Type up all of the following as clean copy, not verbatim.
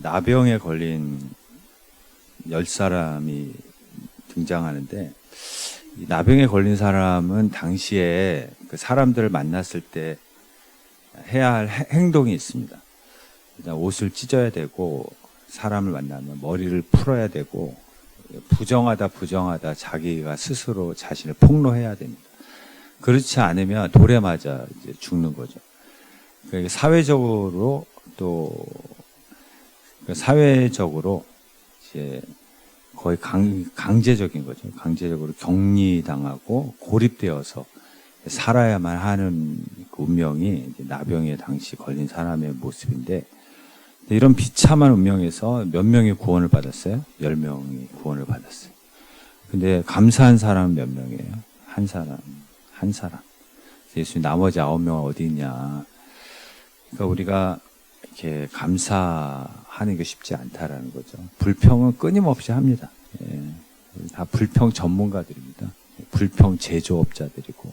나병에 걸린 10사람이 등장하는데, 이 나병에 걸린 사람은 당시에 그 사람들을 만났을 때 해야 할 행동이 있습니다. 일단 옷을 찢어야 되고, 사람을 만나면 머리를 풀어야 되고, 부정하다 자기가 스스로 자신을 폭로해야 됩니다. 그렇지 않으면 돌에 맞아 이제 죽는 거죠. 그러니까 사회적으로 이제 거의 강제적인 거죠. 강제적으로 격리당하고 고립되어서 살아야만 하는 그 운명이 이제 나병에 당시 걸린 사람의 모습인데, 이런 비참한 운명에서 몇 명이 구원을 받았어요? 10명이 구원을 받았어요. 근데 감사한 사람은 몇 명이에요? 한 사람. 예수님 나머지 9명은 어디 있냐? 그러니까 우리가 이렇게 감사하는 게 쉽지 않다라는 거죠. 불평은 끊임없이 합니다. 다 불평 전문가들입니다. 불평 제조업자들이고.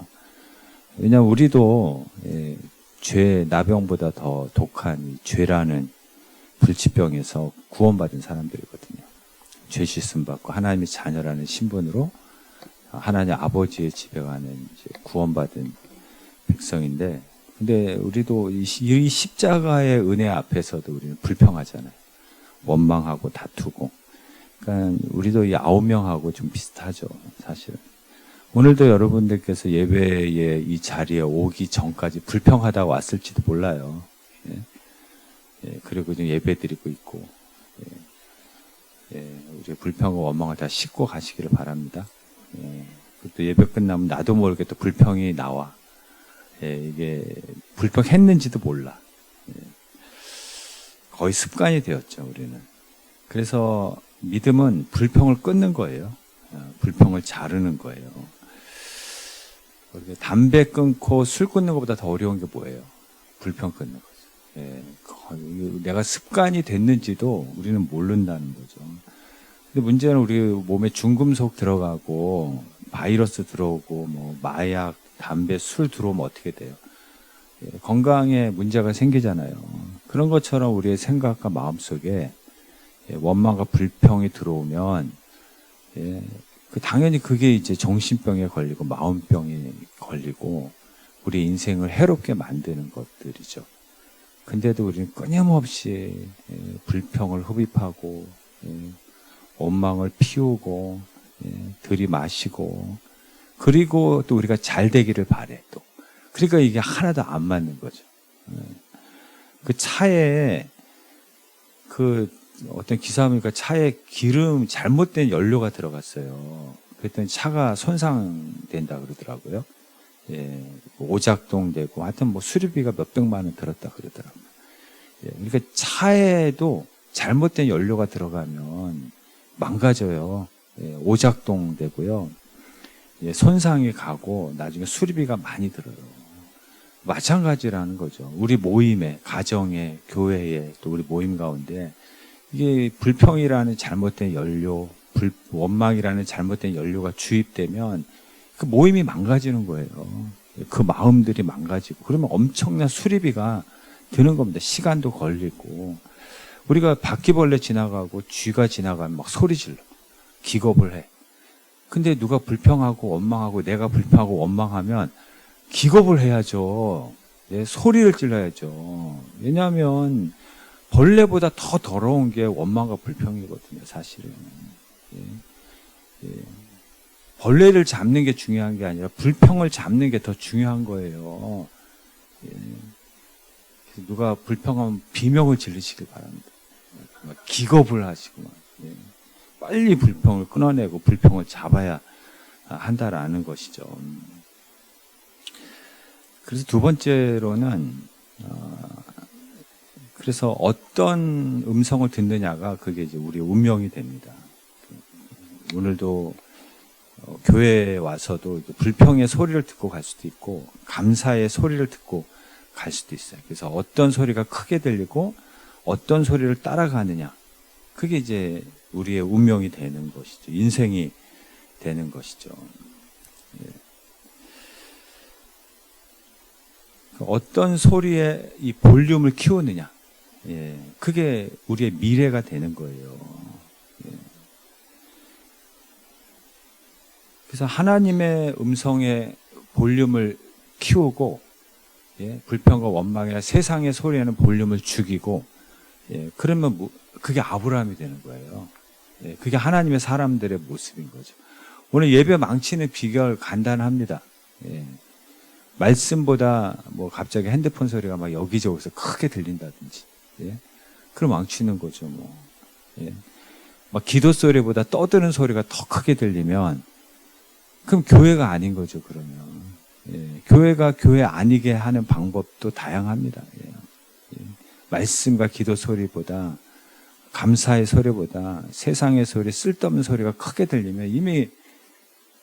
왜냐하면 우리도 나병보다 더 독한 이 죄라는 불치병에서 구원받은 사람들이거든요. 죄 씻음 받고 하나님의 자녀라는 신분으로 하나님 아버지의 집에 가는 이제 구원받은 백성인데, 근데 우리도 이 십자가의 은혜 앞에서도 우리는 불평하잖아요. 원망하고 다투고. 그러니까 우리도 이 9명하고 좀 비슷하죠, 사실은. 오늘도 여러분들께서 예배의 이 자리에 오기 전까지 불평하다가 왔을지도 몰라요. 그리고 좀 예배 드리고 있고, 우리 불평과 원망을 다 씻고 가시기를 바랍니다. 또 예배 끝나면 나도 모르게 또 불평이 나와. 이게 불평했는지도 몰라. 거의 습관이 되었죠, 우리는. 그래서 믿음은 불평을 끊는 거예요. 불평을 자르는 거예요. 담배 끊고 술 끊는 것보다 더 어려운 게 뭐예요? 불평 끊는 거죠. 내가 습관이 됐는지도 우리는 모른다는 거죠. 근데 문제는 우리 몸에 중금속 들어가고 바이러스 들어오고 뭐 마약, 담배, 술 들어오면 어떻게 돼요? 건강에 문제가 생기잖아요. 그런 것처럼 우리의 생각과 마음속에 원망과 불평이 들어오면 당연히 그게 이제 정신병에 걸리고 마음병에 걸리고 우리 인생을 해롭게 만드는 것들이죠. 근데도 우리는 끊임없이 불평을 흡입하고 원망을 피우고 들이마시고, 그리고 또 우리가 잘 되기를 바래 또. 그러니까 이게 하나도 안 맞는 거죠. 그 차에 어떤 기사 보니까 차에 잘못된 연료가 들어갔어요. 그랬더니 차가 손상된다 그러더라고요. 오작동 되고 하여튼 뭐 수리비가 몇백만 원 들었다 그러더라고요. 그러니까 차에도 잘못된 연료가 들어가면 망가져요. 오작동 되고요. 손상이 가고 나중에 수리비가 많이 들어요. 마찬가지라는 거죠. 우리 모임에, 가정에, 교회에, 또 우리 모임 가운데 이게 불평이라는 잘못된 연료, 원망이라는 잘못된 연료가 주입되면 그 모임이 망가지는 거예요. 그 마음들이 망가지고, 그러면 엄청난 수리비가 드는 겁니다. 시간도 걸리고. 우리가 바퀴벌레 지나가고 쥐가 지나가면 막 소리 질러. 기겁을 해. 근데 누가 불평하고 원망하고 내가 불평하고 원망하면 기겁을 해야죠. 소리를 질러야죠. 왜냐하면 벌레보다 더 더러운 게 원망과 불평이거든요, 사실은. 벌레를 잡는 게 중요한 게 아니라 불평을 잡는 게 더 중요한 거예요. 누가 불평하면 비명을 지르시길 바랍니다. 기겁을 하시고 빨리 불평을 끊어내고 불평을 잡아야 한다라는 것이죠. 그래서 두 번째로는 그래서 어떤 음성을 듣느냐가 그게 이제 우리의 운명이 됩니다. 오늘도 교회에 와서도 불평의 소리를 듣고 갈 수도 있고 감사의 소리를 듣고 갈 수도 있어요. 그래서 어떤 소리가 크게 들리고 어떤 소리를 따라가느냐, 그게 이제 우리의 운명이 되는 것이죠. 인생이 되는 것이죠. 어떤 소리에 이 볼륨을 키우느냐, 예, 그게 우리의 미래가 되는 거예요. 예. 그래서 하나님의 음성의 볼륨을 키우고, 예, 불평과 원망이나 세상의 소리에는 볼륨을 죽이고, 예, 그러면 그게 아브라함이 되는 거예요. 예, 그게 하나님의 사람들의 모습인 거죠. 오늘 예배 망치는 비결 간단합니다. 예, 말씀보다 뭐 갑자기 핸드폰 소리가 막 여기저기서 크게 들린다든지, 예, 그럼 망치는 거죠. 뭐, 예, 막 기도 소리보다 떠드는 소리가 더 크게 들리면 그럼 교회가 아닌 거죠. 그러면, 예, 교회가 교회 아니게 하는 방법도 다양합니다. 예, 예, 말씀과 기도 소리보다, 감사의 소리보다 세상의 소리, 쓸데없는 소리가 크게 들리면 이미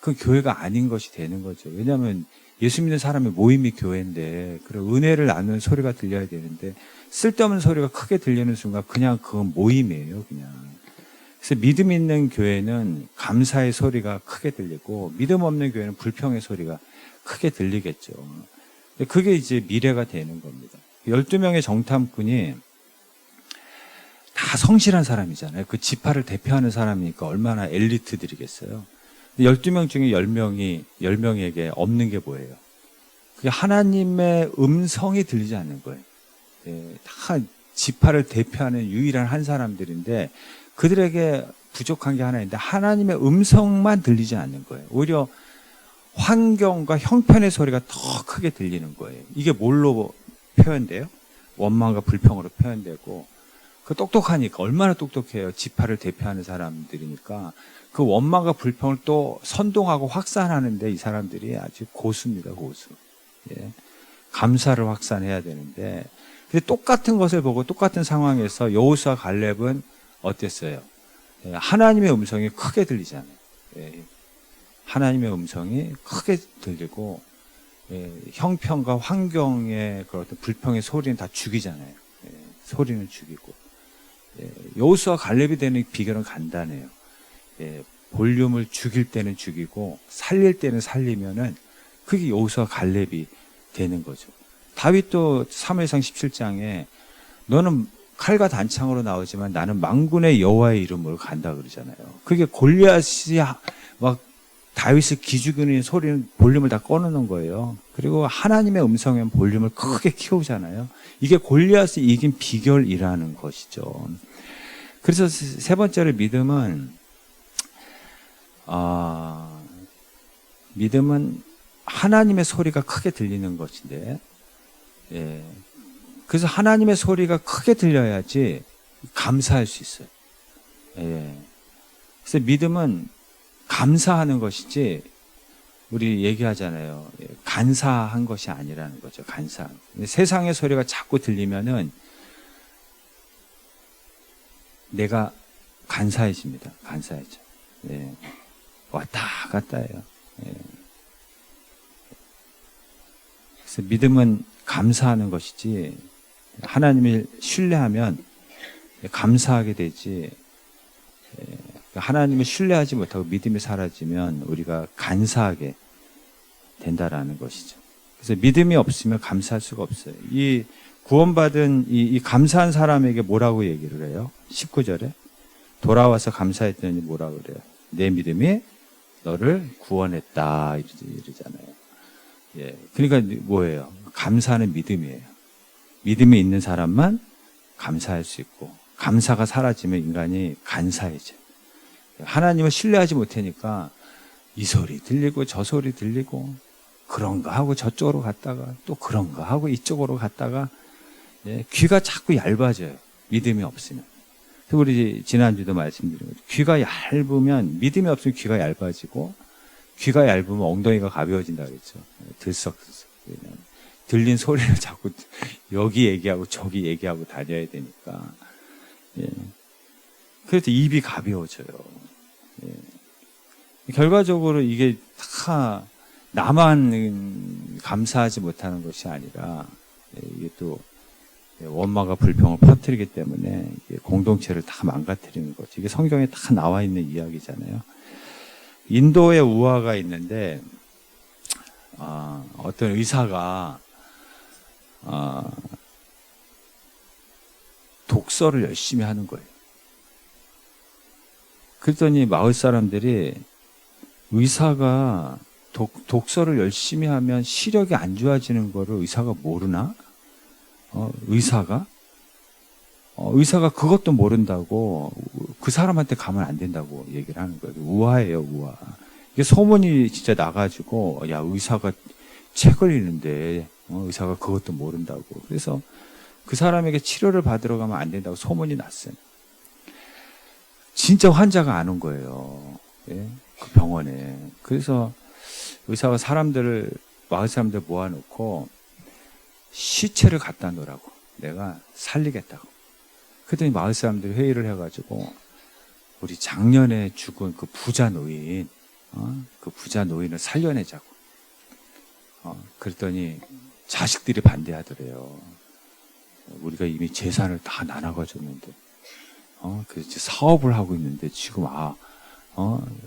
그 교회가 아닌 것이 되는 거죠. 왜냐하면 예수 믿는 사람의 모임이 교회인데, 그리고 은혜를 나누는 소리가 들려야 되는데, 쓸데없는 소리가 크게 들리는 순간 그냥 그건 모임이에요, 그냥. 그래서 믿음 있는 교회는 감사의 소리가 크게 들리고, 믿음 없는 교회는 불평의 소리가 크게 들리겠죠. 그게 이제 미래가 되는 겁니다. 12명의 정탐꾼이 다 성실한 사람이잖아요. 그 지파를 대표하는 사람이니까 얼마나 엘리트들이겠어요. 12명 중에 10명에게 없는 게 뭐예요? 그게 하나님의 음성이 들리지 않는 거예요. 예, 다 지파를 대표하는 유일한 한 사람들인데 그들에게 부족한 게 하나 있는데 하나님의 음성만 들리지 않는 거예요. 오히려 환경과 형편의 소리가 더 크게 들리는 거예요. 이게 뭘로 표현돼요? 원망과 불평으로 표현되고, 그 똑똑하니까, 얼마나 똑똑해요. 지파를 대표하는 사람들이니까 그 원망과 불평을 또 선동하고 확산하는데 이 사람들이 아주 고수입니다. 고수. 예. 감사를 확산해야 되는데, 근데 똑같은 것을 보고 똑같은 상황에서 여호수아 갈렙은 어땠어요? 예. 하나님의 음성이 크게 들리잖아요. 예. 하나님의 음성이 크게 들리고, 예. 형편과 환경의 그런 어떤 불평의 소리는 다 죽이잖아요. 예. 소리는 죽이고. 예. 여호수아 갈렙이 되는 비결은 간단해요. 예, 볼륨을 죽일 때는 죽이고 살릴 때는 살리면은 그게 여호수아 갈렙이 되는 거죠. 다윗도 사무엘상 17장에 너는 칼과 단창으로 나오지만 나는 만군의 여호와의 이름으로 간다 그러잖아요. 그게 골리앗이 막 다윗을 기죽이는 소리는 볼륨을 다 꺼놓는 거예요. 그리고 하나님의 음성에는 볼륨을 크게 키우잖아요. 이게 골리앗을 이긴 비결이라는 것이죠. 그래서 세 번째로 믿음은 하나님의 소리가 크게 들리는 것인데, 예. 그래서 하나님의 소리가 크게 들려야지 감사할 수 있어요. 예. 그래서 믿음은 감사하는 것이지, 우리 얘기하잖아요. 예. 간사한 것이 아니라는 거죠. 간사. 세상의 소리가 자꾸 들리면은 내가 간사해집니다. 간사해져. 예. 왔다 갔다 해요. 예. 그래서 믿음은 감사하는 것이지, 하나님을 신뢰하면 감사하게 되지, 하나님을 신뢰하지 못하고 믿음이 사라지면 우리가 간사하게 된다라는 것이죠. 그래서 믿음이 없으면 감사할 수가 없어요. 이 구원받은 이 감사한 사람에게 뭐라고 얘기를 해요? 19절에 돌아와서 감사했더니 뭐라고 그래요? 내 믿음이 너를 구원했다 이러잖아요. 예, 그러니까 뭐예요? 감사는 믿음이에요. 믿음이 있는 사람만 감사할 수 있고, 감사가 사라지면 인간이 간사해져요. 하나님을 신뢰하지 못하니까 이 소리 들리고 저 소리 들리고 그런가 하고 저쪽으로 갔다가 또 그런가 하고 이쪽으로 갔다가, 예, 귀가 자꾸 얇아져요. 믿음이 없으면. 우리 지난주도 말씀드린 거죠. 귀가 얇으면, 믿음이 없으면 귀가 얇아지고, 귀가 얇으면 엉덩이가 가벼워진다 그랬죠. 들썩들썩. 들린 소리를 자꾸 여기 얘기하고 저기 얘기하고 다녀야 되니까. 예. 그래서 입이 가벼워져요. 예. 결과적으로 이게 다 나만 감사하지 못하는 것이 아니라, 이게 또 원망과 불평을 퍼뜨리기 때문에 공동체를 다 망가뜨리는 거죠. 이게 성경에 다 나와 있는 이야기잖아요. 인도에 우화가 있는데, 어떤 의사가 독서를 열심히 하는 거예요. 그랬더니 마을 사람들이 의사가 독서를 열심히 하면 시력이 안 좋아지는 거를 의사가 모르나? 의사가 그것도 모른다고 그 사람한테 가면 안 된다고 얘기를 하는 거예요. 우화예요, 우화. 이게 소문이 진짜 나가지고, 야, 의사가 책을 읽는데, 의사가 그것도 모른다고. 그래서 그 사람에게 치료를 받으러 가면 안 된다고 소문이 났어요. 진짜 환자가 안 온 거예요. 예? 그 병원에. 그래서 의사가 마을 사람들 모아놓고 시체를 갖다 놓으라고. 내가 살리겠다고. 그랬더니 마을 사람들이 회의를 해가지고 우리 작년에 죽은 그 부자 노인, 그 부자 노인을 살려내자고. 그랬더니 자식들이 반대하더래요. 우리가 이미 재산을 다 나눠가줬는데, 그래서 사업을 하고 있는데 지금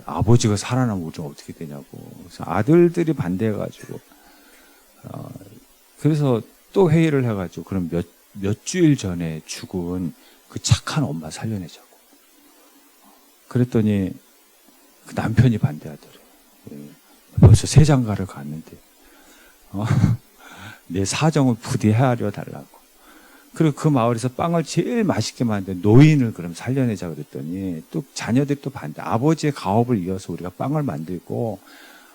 아버지가 살아나면 우리가 어떻게 되냐고. 그래서 아들들이 반대해가지고, 그래서 또 회의를 해가지고 그럼 몇 주일 전에 죽은 그 착한 엄마 살려내자고. 그랬더니 그 남편이 반대하더래요. 벌써 세장가를 갔는데 내 사정을 부디 헤아려 달라고. 그리고 그 마을에서 빵을 제일 맛있게 만든 노인을 그럼 살려내자 그랬더니 또 자녀들이 또 반대. 아버지의 가업을 이어서 우리가 빵을 만들고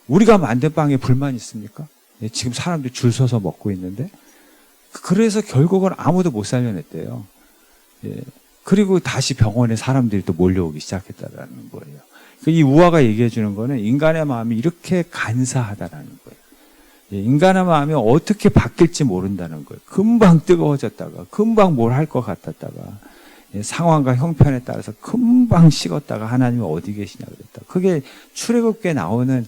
우리가 만든 빵에 불만 있습니까? 지금 사람들이 줄 서서 먹고 있는데. 그래서 결국은 아무도 못 살려냈대요. 예. 그리고 다시 병원에 사람들이 또 몰려오기 시작했다라는 거예요. 이 우화가 얘기해 주는 거는 인간의 마음이 이렇게 간사하다라는 거예요. 예. 인간의 마음이 어떻게 바뀔지 모른다는 거예요. 금방 뜨거워졌다가, 금방 뭘 할 것 같았다가, 예. 상황과 형편에 따라서 금방 식었다가 하나님이 어디 계시냐 그랬다. 그게 출애굽기에 나오는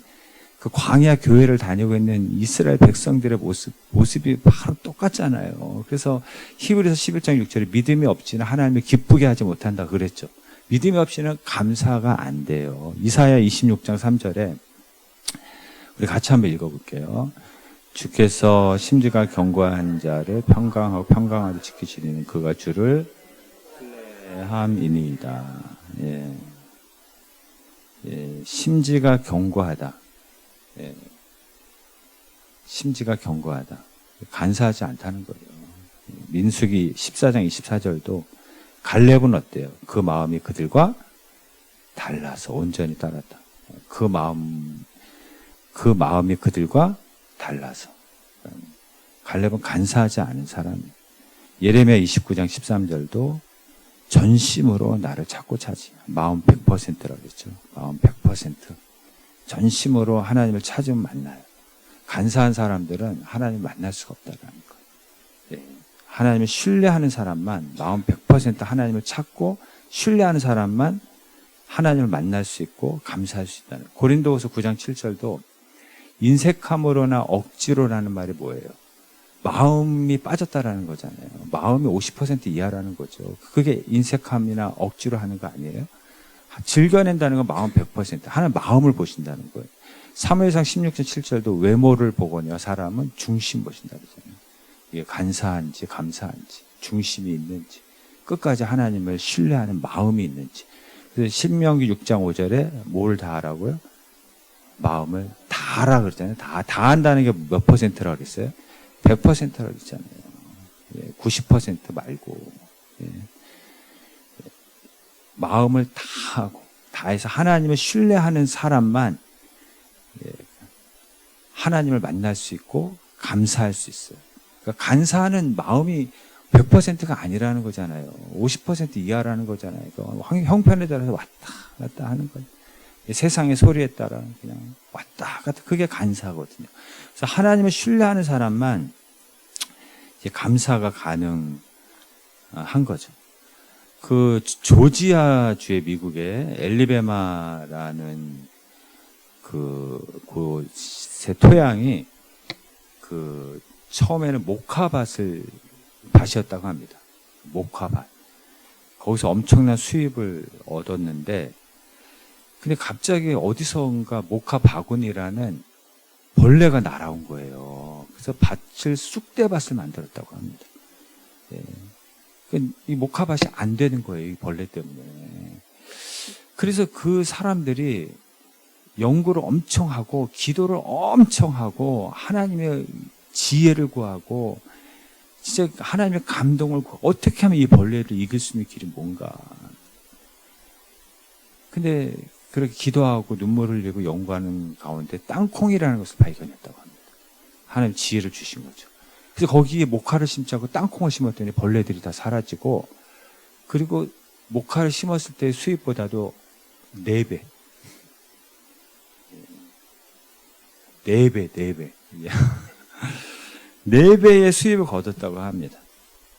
그 광야 교회를 다니고 있는 이스라엘 백성들의 모습이 바로 똑같잖아요. 그래서 히브리서 11장 6절에 믿음이 없이는 하나님을 기쁘게 하지 못한다 그랬죠. 믿음이 없이는 감사가 안 돼요. 이사야 26장 3절에 우리 같이 한번 읽어볼게요. 주께서 심지가 견고한 자를 평강하게 지키시리니 그가 주를 함이니이다. 예. 예. 심지가 견고하다. 예. 심지가 견고하다. 간사하지 않다는 거예요. 민수기 14장 24절도 갈렙은 어때요? 그 마음이 그들과 달라서 온전히 따랐다. 그 마음이 그들과 달라서. 갈렙은 간사하지 않은 사람이에요. 예레미야 29장 13절도 전심으로 나를 찾고 찾으며 마음 100%라고 했죠. 마음 100%. 전심으로 하나님을 찾으면 만나요. 간사한 사람들은 하나님을 만날 수가 없다는 거예요. 예. 하나님을 신뢰하는 사람만 마음 100% 하나님을 찾고 신뢰하는 사람만 하나님을 만날 수 있고 감사할 수 있다는 거예요. 고린도후서 9장 7절도 인색함으로나 억지로라는 말이 뭐예요? 마음이 빠졌다라는 거잖아요. 마음이 50% 이하라는 거죠. 그게 인색함이나 억지로 하는 거 아니에요? 즐겨낸다는 건 마음 100%. 하나님 마음을 보신다는 거예요. 사무엘상 16장 7절도 외모를 보거니와 사람은 중심 보신다 그러잖아요. 이게 간사한지 감사한지 중심이 있는지 끝까지 하나님을 신뢰하는 마음이 있는지. 그래서 신명기 6장 5절에 뭘 다하라고요? 마음을 다하라 그랬잖아요. 다 한다는 게 몇 %라고 그랬어요? 100%라고 그랬잖아요. 90% 말고. 예. 마음을 다하고 다해서 하나님을 신뢰하는 사람만 하나님을 만날 수 있고 감사할 수 있어요. 그러니까 간사하는 마음이 100%가 아니라는 거잖아요. 50% 이하라는 거잖아요. 그러니까 형편에 따라서 왔다 갔다 하는 거예요. 세상의 소리에 따라 그냥 왔다 갔다. 그게 간사거든요. 그래서 하나님을 신뢰하는 사람만 이제 감사가 가능한 거죠. 그 조지아주의 미국의 엘리베마라는 곳의 토양이 처음에는 밭이었다고 합니다. 목화밭. 거기서 엄청난 수입을 얻었는데, 근데 갑자기 어디선가 목화 바구니라는 벌레가 날아온 거예요. 그래서 쑥대밭을 만들었다고 합니다. 예. 이 목화밭이 안 되는 거예요. 이 벌레 때문에. 그래서 그 사람들이 연구를 엄청 하고 기도를 엄청 하고 하나님의 지혜를 구하고 진짜 하나님의 감동을 구하고 어떻게 하면 이 벌레를 이길 수 있는 길이 뭔가. 근데 그렇게 기도하고 눈물을 흘리고 연구하는 가운데 땅콩이라는 것을 발견했다고 합니다. 하나님 지혜를 주신 거죠. 그래서 거기에 목화를 심자고 땅콩을 심었더니 벌레들이 다 사라지고, 그리고 목화를 심었을 때 수입보다도 4배. 4배. 4배의 수입을 거뒀다고 합니다.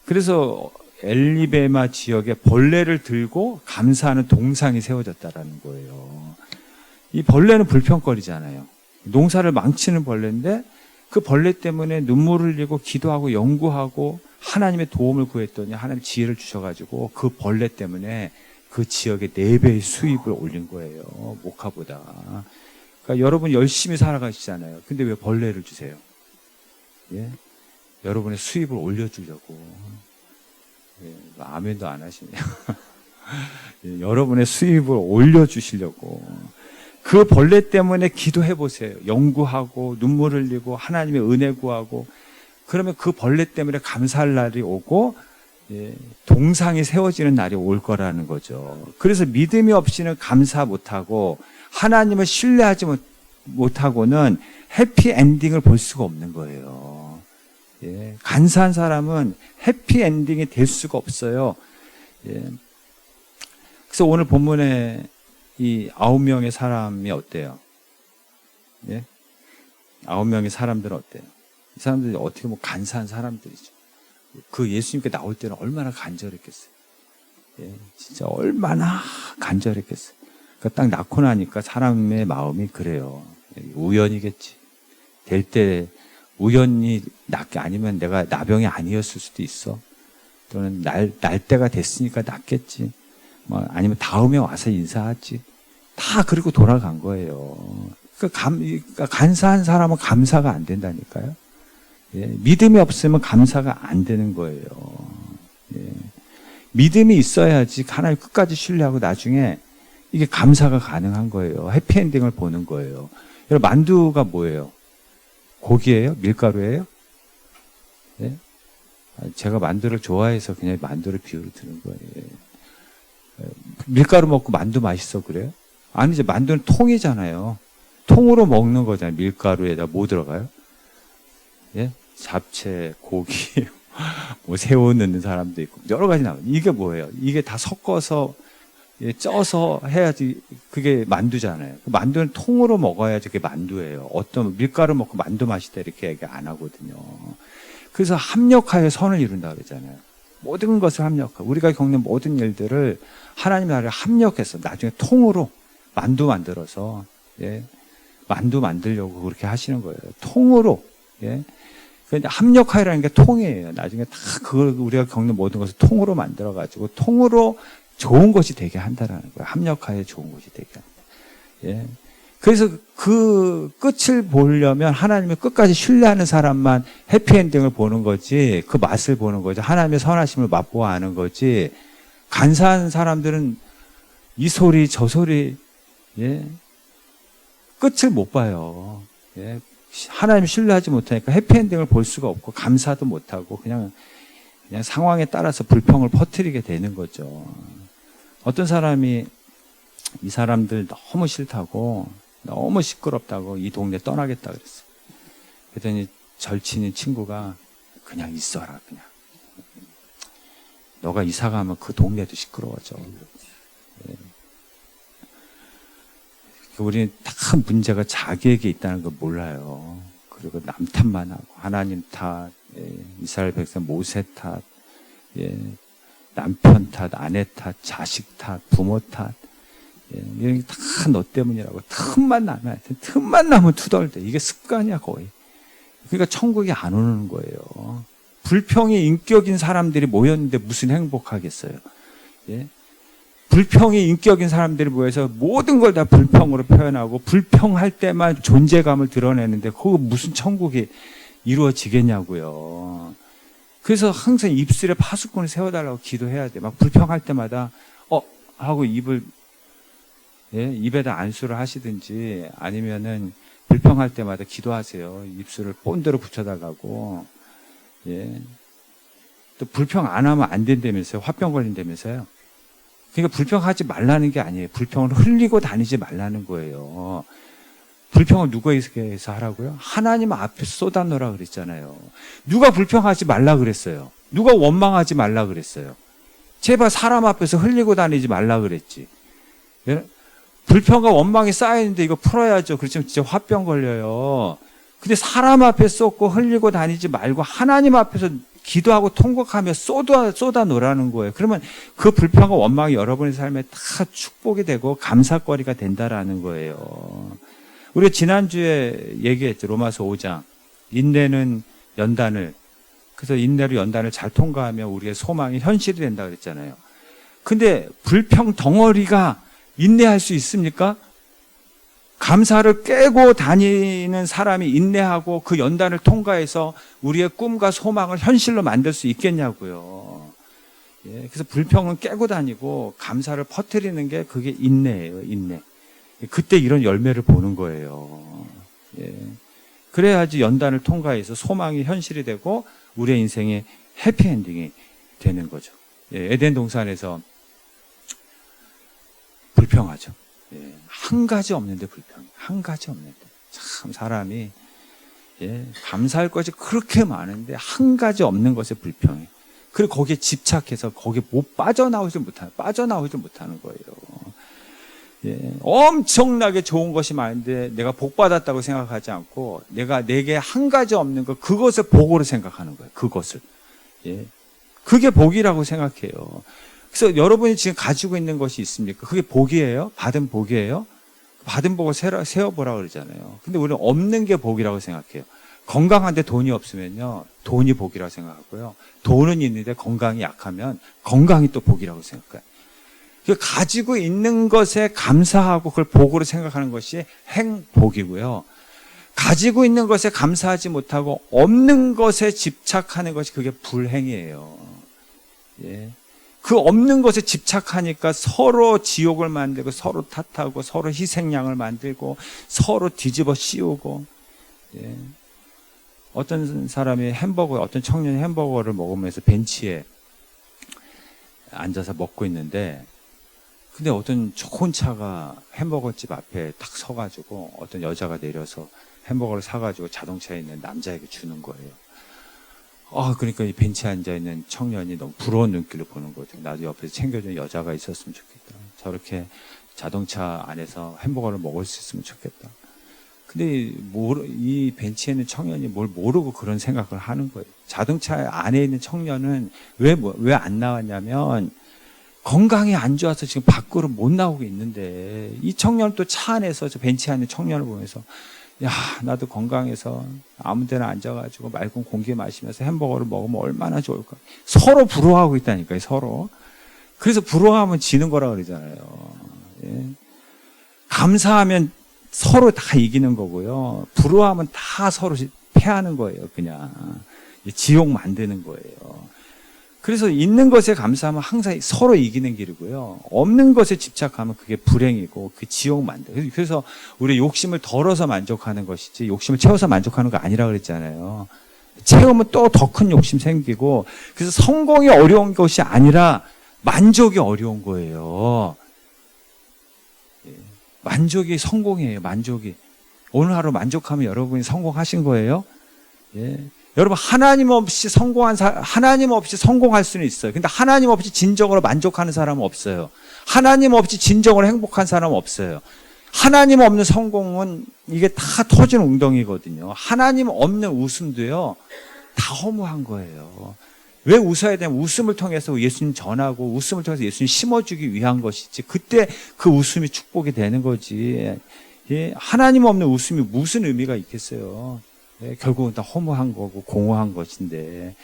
그래서 엘리베마 지역에 벌레를 들고 감사하는 동상이 세워졌다라는 거예요. 이 벌레는 불평거리잖아요. 농사를 망치는 벌레인데 그 벌레 때문에 눈물을 흘리고 기도하고 연구하고 하나님의 도움을 구했더니 하나님 지혜를 주셔가지고 그 벌레 때문에 그 지역에 4배의 수입을 올린 거예요. 목화보다. 그러니까 여러분 열심히 살아가시잖아요. 근데 왜 벌레를 주세요? 예? 여러분의 수입을 올려주려고. 예, 아멘도 안 하시네요. 예, 여러분의 수입을 올려주시려고. 그 벌레 때문에 기도해 보세요. 연구하고 눈물 흘리고 하나님의 은혜 구하고, 그러면 그 벌레 때문에 감사할 날이 오고, 예, 동상이 세워지는 날이 올 거라는 거죠. 그래서 믿음이 없이는 감사 못하고 하나님을 신뢰하지 못하고는 해피 엔딩을 볼 수가 없는 거예요. 예, 간사한 사람은 해피 엔딩이 될 수가 없어요. 예. 그래서 오늘 본문에 이 9명의 사람이 어때요? 예? 9명의 사람들은 어때요? 이 사람들이 어떻게 보면 간사한 사람들이죠. 그 예수님께 나올 때는 얼마나 간절했겠어요. 예, 진짜 얼마나 간절했겠어요. 그러니까 딱 낳고 나니까 사람의 마음이 그래요. 우연이겠지. 될 때 우연히 낳게, 아니면 내가 나병이 아니었을 수도 있어. 또는 날 때가 됐으니까 낳겠지. 뭐 아니면 다음에 와서 인사하지. 다 그리고 돌아간 거예요. 그러니까 간사한 사람은 감사가 안 된다니까요. 예, 믿음이 없으면 감사가 안 되는 거예요. 예, 믿음이 있어야지 하나님 끝까지 신뢰하고 나중에 이게 감사가 가능한 거예요. 해피엔딩을 보는 거예요. 여러분, 만두가 뭐예요? 고기예요? 밀가루예요? 예? 제가 만두를 좋아해서 그냥 만두를 비유로 드는 거예요. 밀가루 먹고 만두 맛있어 그래요? 아니죠. 만두는 통이잖아요. 통으로 먹는 거잖아요. 밀가루에다 뭐 들어가요? 예? 잡채, 고기, 뭐 새우 넣는 사람도 있고 여러 가지 나와요. 이게 뭐예요? 이게 다 섞어서 쪄서 해야지 그게 만두잖아요. 만두는 통으로 먹어야지 그게 만두예요. 어떤 밀가루 먹고 만두 맛이다 이렇게 얘기 안 하거든요. 그래서 합력하여 선을 이룬다 그러잖아요. 모든 것을 합력하고 우리가 겪는 모든 일들을 하나님 나라에 합력해서 나중에 통으로 만두 만들어서, 예, 만두 만들려고 그렇게 하시는 거예요. 통으로. 예. 그러니까 합력하여라는 게 통이에요. 나중에 다 그걸 우리가 겪는 모든 것을 통으로 만들어가지고 통으로 좋은 것이 되게 한다라는 거예요. 합력하여 좋은 것이 되게 한다. 예. 그래서 그 끝을 보려면 하나님의 끝까지 신뢰하는 사람만 해피엔딩을 보는 거지, 그 맛을 보는 거지, 하나님의 선하심을 맛보아 아는 거지, 간사한 사람들은 이 소리 저 소리, 예, 끝을 못 봐요. 예. 하나님 신뢰하지 못하니까 해피엔딩을 볼 수가 없고 감사도 못하고 그냥 상황에 따라서 불평을 퍼뜨리게 되는 거죠. 어떤 사람이 이 사람들 너무 싫다고, 너무 시끄럽다고 이 동네 떠나겠다 그랬어요. 그랬더니 절친인 친구가 그냥 있어라, 그냥. 너가 이사 가면 그 동네도 시끄러워져. 예. 우리는 다 문제가 자기에게 있다는 걸 몰라요. 그리고 남 탓만 하고 하나님 탓, 예, 이스라엘 백성 모세 탓, 예, 남편 탓, 아내 탓, 자식 탓, 부모 탓, 예, 이런 게 다 너 때문이라고. 틈만 나면 투덜대. 이게 습관이야 거의. 그러니까 천국에 안 오는 거예요. 불평이 인격인 사람들이 모였는데 무슨 행복하겠어요. 예? 불평이 인격인 사람들이 모여서 모든 걸 다 불평으로 표현하고 불평할 때만 존재감을 드러내는데 그거 무슨 천국이 이루어지겠냐고요. 그래서 항상 입술에 파수꾼을 세워달라고 기도해야 돼. 막 불평할 때마다 하고 입에다 안수를 하시든지 아니면은 불평할 때마다 기도하세요. 입술을 본대로 붙여달라고. 예. 또 불평 안 하면 안 된다면서요. 화병 걸린다면서요. 그러니까 불평하지 말라는 게 아니에요. 불평을 흘리고 다니지 말라는 거예요. 불평을 누구에게서 하라고요? 하나님 앞에서 쏟아놓으라 그랬잖아요. 누가 불평하지 말라 그랬어요? 누가 원망하지 말라 그랬어요? 제발 사람 앞에서 흘리고 다니지 말라 그랬지. 불평과 원망이 쌓여있는데 이거 풀어야죠. 그렇지만 진짜 화병 걸려요. 근데 사람 앞에 쏟고 흘리고 다니지 말고 하나님 앞에서 기도하고 통곡하며 쏟아 놓으라는 거예요. 그러면 그 불평과 원망이 여러분의 삶에 다 축복이 되고 감사거리가 된다라는 거예요. 우리가 지난주에 얘기했죠. 로마서 5장. 인내는 연단을, 그래서 인내로 연단을 잘 통과하면 우리의 소망이 현실이 된다 그랬잖아요. 근데 불평 덩어리가 인내할 수 있습니까? 감사를 깨고 다니는 사람이 인내하고 그 연단을 통과해서 우리의 꿈과 소망을 현실로 만들 수 있겠냐고요. 예, 그래서 불평은 깨고 다니고 감사를 퍼뜨리는 게 그게 인내예요. 인내. 그때 이런 열매를 보는 거예요. 예. 그래야지 연단을 통과해서 소망이 현실이 되고 우리의 인생의 해피엔딩이 되는 거죠. 예, 에덴 동산에서 불평하죠. 예, 한 가지 없는데 불평. 한 가지 없는데. 참 사람이 감사할 것이 그렇게 많은데 한 가지 없는 것에 불평해. 그리고 거기에 집착해서 거기에 못 빠져나오지 못하는 거예요. 예, 엄청나게 좋은 것이 많은데 내가 복 받았다고 생각하지 않고 내게 한 가지 없는 것, 그것을 복으로 생각하는 거예요. 그것을. 예, 그게 복이라고 생각해요. 그래서 여러분이 지금 가지고 있는 것이 있습니까? 그게 복이에요? 받은 복이에요? 받은 복을 세어보라 그러잖아요. 근데 우리는 없는 게 복이라고 생각해요. 건강한데 돈이 없으면요, 돈이 복이라고 생각하고요. 돈은 있는데 건강이 약하면 건강이 또 복이라고 생각해요. 가지고 있는 것에 감사하고 그걸 복으로 생각하는 것이 행복이고요. 가지고 있는 것에 감사하지 못하고 없는 것에 집착하는 것이 그게 불행이에요. 예. 그 없는 것에 집착하니까 서로 지옥을 만들고 서로 탓하고 서로 희생양을 만들고 서로 뒤집어 씌우고. 예. 어떤 사람이 어떤 청년이 햄버거를 먹으면서 벤치에 앉아서 먹고 있는데, 근데 어떤 좋은 차가 햄버거집 앞에 딱 서가지고 어떤 여자가 내려서 햄버거를 사가지고 자동차에 있는 남자에게 주는 거예요. 그러니까 이 벤치에 앉아있는 청년이 너무 부러운 눈길을 보는 거죠. 나도 옆에서 챙겨주는 여자가 있었으면 좋겠다. 저렇게 자동차 안에서 햄버거를 먹을 수 있으면 좋겠다. 근데 이 벤치에 있는 청년이 뭘 모르고 그런 생각을 하는 거예요. 자동차 안에 있는 청년은 왜 안 나왔냐면, 건강이 안 좋아서 지금 밖으로 못 나오고 있는데, 이 청년은 또 차 안에서 저 벤치에 있는 청년을 보면서, 야, 나도 건강해서 아무 데나 앉아가지고 맑은 공기 마시면서 햄버거를 먹으면 얼마나 좋을까. 서로 부러워하고 있다니까요, 서로. 그래서 부러워하면 지는 거라 그러잖아요. 예. 감사하면 서로 다 이기는 거고요. 부러워하면 다 서로 패하는 거예요, 그냥. 지옥 만드는 거예요. 그래서 있는 것에 감사하면 항상 서로 이기는 길이고요. 없는 것에 집착하면 그게 불행이고 그 지옥 만들어요. 그래서 우리 욕심을 덜어서 만족하는 것이지 욕심을 채워서 만족하는 거 아니라 그랬잖아요. 채우면 또 더 큰 욕심 생기고, 그래서 성공이 어려운 것이 아니라 만족이 어려운 거예요. 만족이 성공이에요. 만족이. 오늘 하루 만족하면 여러분이 성공하신 거예요. 예. 여러분, 하나님 없이 성공할 수는 있어요. 근데 하나님 없이 진정으로 만족하는 사람은 없어요. 하나님 없이 진정으로 행복한 사람은 없어요. 하나님 없는 성공은 이게 다 터진 웅덩이거든요. 하나님 없는 웃음도요, 다 허무한 거예요. 왜 웃어야 되면 웃음을 통해서 예수님 전하고 웃음을 통해서 예수님 심어주기 위한 것이지, 그때 그 웃음이 축복이 되는 거지. 예, 하나님 없는 웃음이 무슨 의미가 있겠어요. 예, 결국은 다 허무한 거고 공허한 것인데,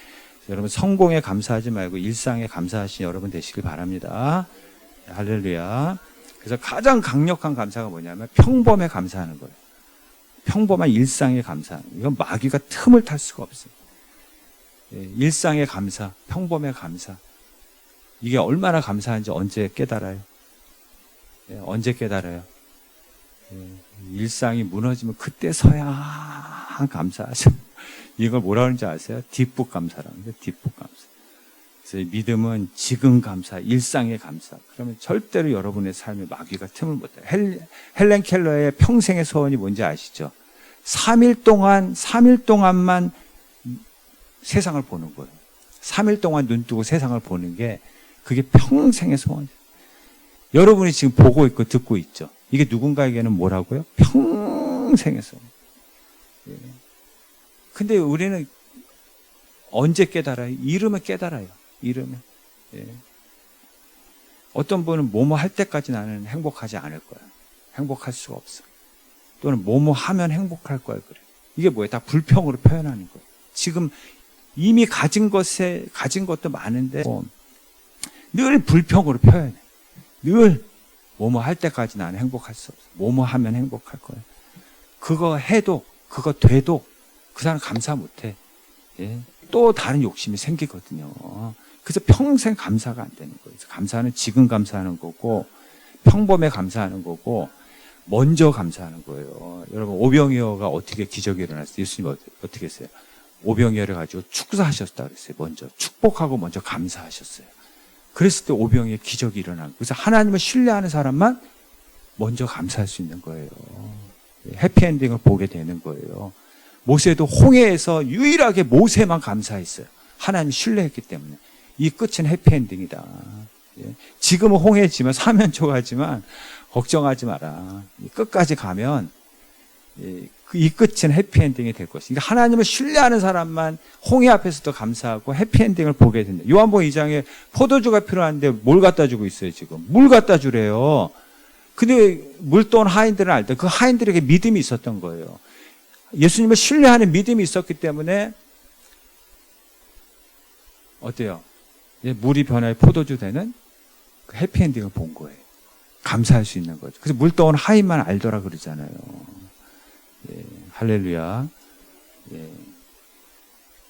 여러분 성공에 감사하지 말고 일상에 감사하신 여러분 되시길 바랍니다. 할렐루야. 그래서 가장 강력한 감사가 뭐냐면 평범에 감사하는 거예요. 평범한 일상에 감사하는 거예요. 이건 마귀가 틈을 탈 수가 없어요. 일상의 감사, 평범의 감사. 이게 얼마나 감사한지 언제 깨달아요? 언제 깨달아요? 일상이 무너지면 그때서야 감사하죠. 이걸 뭐라 그러는지 아세요? 뒷북 감사라는 거예요. 뒷북 감사. 그래서 믿음은 지금 감사, 일상의 감사. 그러면 절대로 여러분의 삶에 마귀가 틈을 못 해요. 헬렌 켈러의 평생의 소원이 뭔지 아시죠? 3일 동안만 세상을 보는 거예요. 3일 동안 눈 뜨고 세상을 보는 게 그게 평생의 소원이에요. 여러분이 지금 보고 있고 듣고 있죠. 이게 누군가에게는 뭐라고요? 평생의 소원. 근데 우리는 언제 깨달아요? 이르면 깨달아요. 이르면. 어떤 분은 뭐뭐 할 때까지 나는 행복하지 않을 거야. 행복할 수가 없어. 또는 뭐뭐 하면 행복할 거야. 그래. 이게 뭐예요? 다 불평으로 표현하는 거예요. 지금 이미 가진 것도 많은데 늘 불평으로 표현해. 늘 뭐뭐 할 때까지 나는 행복할 수 없어. 뭐뭐 하면 행복할 거야. 그거 해도 그거 돼도 그 사람 감사 못해. 또 다른 욕심이 생기거든요. 그래서 평생 감사가 안 되는 거예요. 감사는 지금 감사하는 거고 평범에 감사하는 거고 먼저 감사하는 거예요. 여러분 오병이어가 어떻게 기적이 일어났어요? 예수님 어떻게 했어요? 오병이어를 가지고 축사하셨다 그랬어요. 먼저 축복하고 먼저 감사하셨어요. 그랬을 때 오병이어의 기적이 일어난 거예요. 그래서 하나님을 신뢰하는 사람만 먼저 감사할 수 있는 거예요. 해피엔딩을 보게 되는 거예요. 모세도 홍해에서 유일하게 모세만 감사했어요. 하나님 신뢰했기 때문에. 이 끝은 해피엔딩이다. 지금은 홍해지만 사면초가지만 걱정하지 마라. 끝까지 가면 이 끝은 해피엔딩이 될 것이다. 그러니까 하나님을 신뢰하는 사람만 홍해 앞에서도 감사하고 해피엔딩을 보게 된다. 요한복음 2장에 포도주가 필요한데 뭘 갖다 주고 있어요 지금? 물 갖다 주래요. 근데 물돈 하인들은 알 때 그 하인들에게 믿음이 있었던 거예요. 예수님을 신뢰하는 믿음이 있었기 때문에 어때요? 물이 변화해 포도주 되는 그 해피엔딩을 본 거예요. 감사할 수 있는 거죠. 그래서 물 떠온 하인만 알더라 그러잖아요. 할렐루야.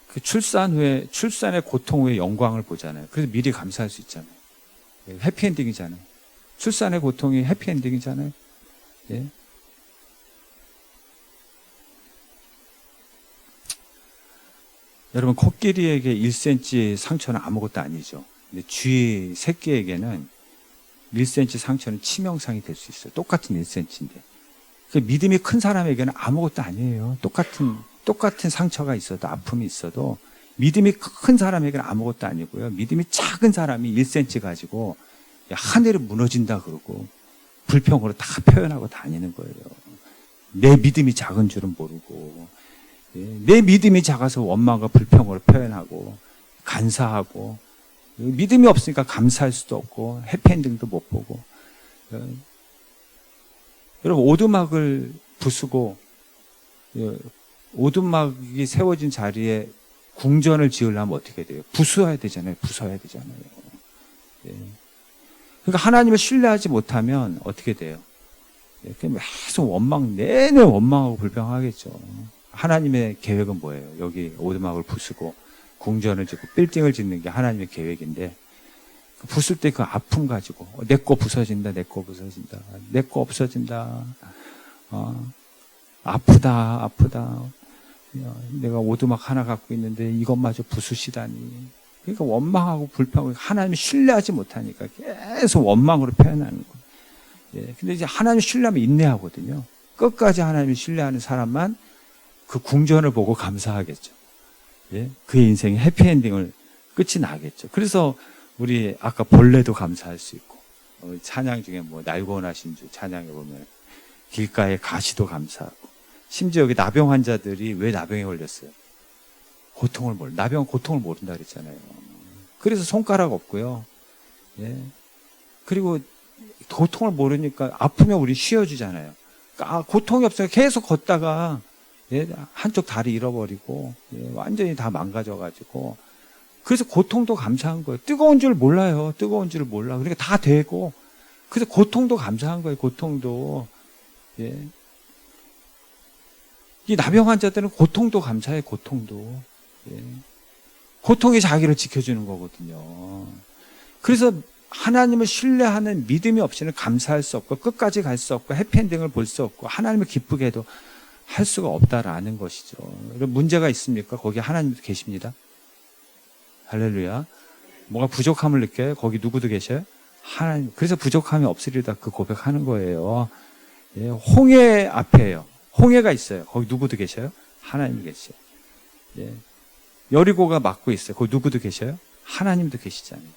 그 출산의 고통 후에 영광을 보잖아요. 그래서 미리 감사할 수 있잖아요. 해피엔딩이잖아요. 출산의 고통이 해피엔딩이잖아요. 여러분 코끼리에게 1cm 상처는 아무것도 아니죠. 근데 쥐 새끼에게는 1cm 상처는 치명상이 될 수 있어요. 똑같은 1cm인데. 그 믿음이 큰 사람에게는 아무것도 아니에요. 똑같은 상처가 있어도 아픔이 있어도 믿음이 큰 사람에게는 아무것도 아니고요. 믿음이 작은 사람이 1cm 가지고 하늘이 무너진다 그러고 불평으로 다 표현하고 다니는 거예요. 내 믿음이 작은 줄은 모르고 내 믿음이 작아서 원망과 불평으로 표현하고 간사하고 믿음이 없으니까 감사할 수도 없고 해피엔딩도 못 보고. 여러분 오두막을 부수고 오두막이 세워진 자리에 궁전을 지으려면 어떻게 돼요? 부숴야 되잖아요. 그러니까 하나님을 신뢰하지 못하면 어떻게 돼요? 계속 내내 원망하고 불평하겠죠. 하나님의 계획은 뭐예요? 여기 오두막을 부수고 궁전을 짓고 빌딩을 짓는 게 하나님의 계획인데 부술 때 그 아픔 가지고 내 거 부서진다, 내 거 없어진다, 아프다. 내가 오두막 하나 갖고 있는데 이것마저 부수시다니. 그러니까 원망하고 불평하고 하나님을 신뢰하지 못하니까 계속 원망으로 표현하는 거예요. 근데 이제 하나님을 신뢰하면 인내하거든요. 끝까지 하나님을 신뢰하는 사람만 그 궁전을 보고 감사하겠죠. 그의 인생의 해피엔딩을 끝이 나겠죠. 그래서 우리 아까 벌레도 감사할 수 있고 찬양 중에 날고 원하신 주 찬양에 보면 길가의 가시도 감사하고 심지어 여기 나병 환자들이 왜 나병에 걸렸어요? 나병은 고통을 모른다 그랬잖아요. 그래서 손가락 없고요. 그리고 고통을 모르니까 아프면 우리 쉬어주잖아요. 고통이 없으니까 계속 걷다가 한쪽 다리 잃어버리고 완전히 다 망가져가지고 그래서 고통도 감사한 거예요. 뜨거운 줄 몰라요. 그러니까 다 되고 그래서 고통도 감사한 거예요. 고통도. 이 나병 환자들은 고통도 감사해. 고통도. 고통이 자기를 지켜주는 거거든요. 그래서 하나님을 신뢰하는 믿음이 없이는 감사할 수 없고 끝까지 갈 수 없고 해피엔딩을 볼 수 없고 하나님을 기쁘게 해도 할 수가 없다라는 것이죠. 문제가 있습니까? 거기 하나님도 계십니다. 할렐루야. 뭔가 부족함을 느껴요? 거기 누구도 계셔요? 하나님. 그래서 부족함이 없으리다 그 고백하는 거예요. 예, 홍해 앞에요. 홍해가 있어요. 거기 누구도 계셔요? 하나님이 계셔요. 예. 여리고가 막고 있어요. 거기 누구도 계셔요? 하나님도 계시잖아요.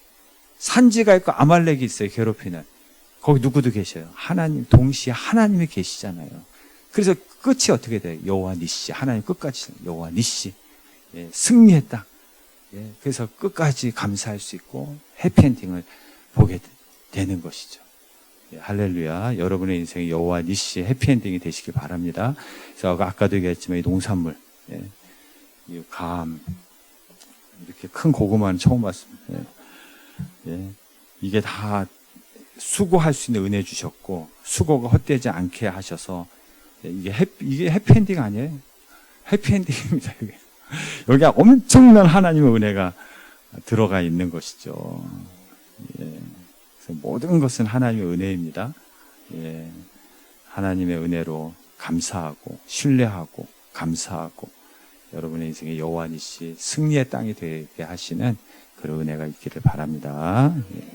산지가 있고 아말렉이 있어요. 괴롭히는. 거기 누구도 계셔요? 하나님, 동시에 하나님이 계시잖아요. 그래서 끝이 어떻게 돼요? 여호와 니시. 하나님 끝까지 여호와 니시. 예, 승리했다. 예, 그래서 끝까지 감사할 수 있고 해피엔딩을 보게 되는 것이죠. 예, 할렐루야. 여러분의 인생이 여호와 니시 해피엔딩이 되시길 바랍니다. 그래서 아까도 얘기했지만 이 농산물, 예, 이 감, 이렇게 큰 고구마는 처음 봤습니다. 예. 예, 이게 다 수고할 수 있는 은혜 주셨고 수고가 헛되지 않게 하셔서 예, 이게 해피엔딩 아니에요? 해피엔딩입니다. 여기 엄청난 하나님의 은혜가 들어가 있는 것이죠. 예, 그래서 모든 것은 하나님의 은혜입니다. 예, 하나님의 은혜로 감사하고 신뢰하고 감사하고 여러분의 인생의 여호와 니시 승리의 땅이 되게 하시는 그런 은혜가 있기를 바랍니다. 예.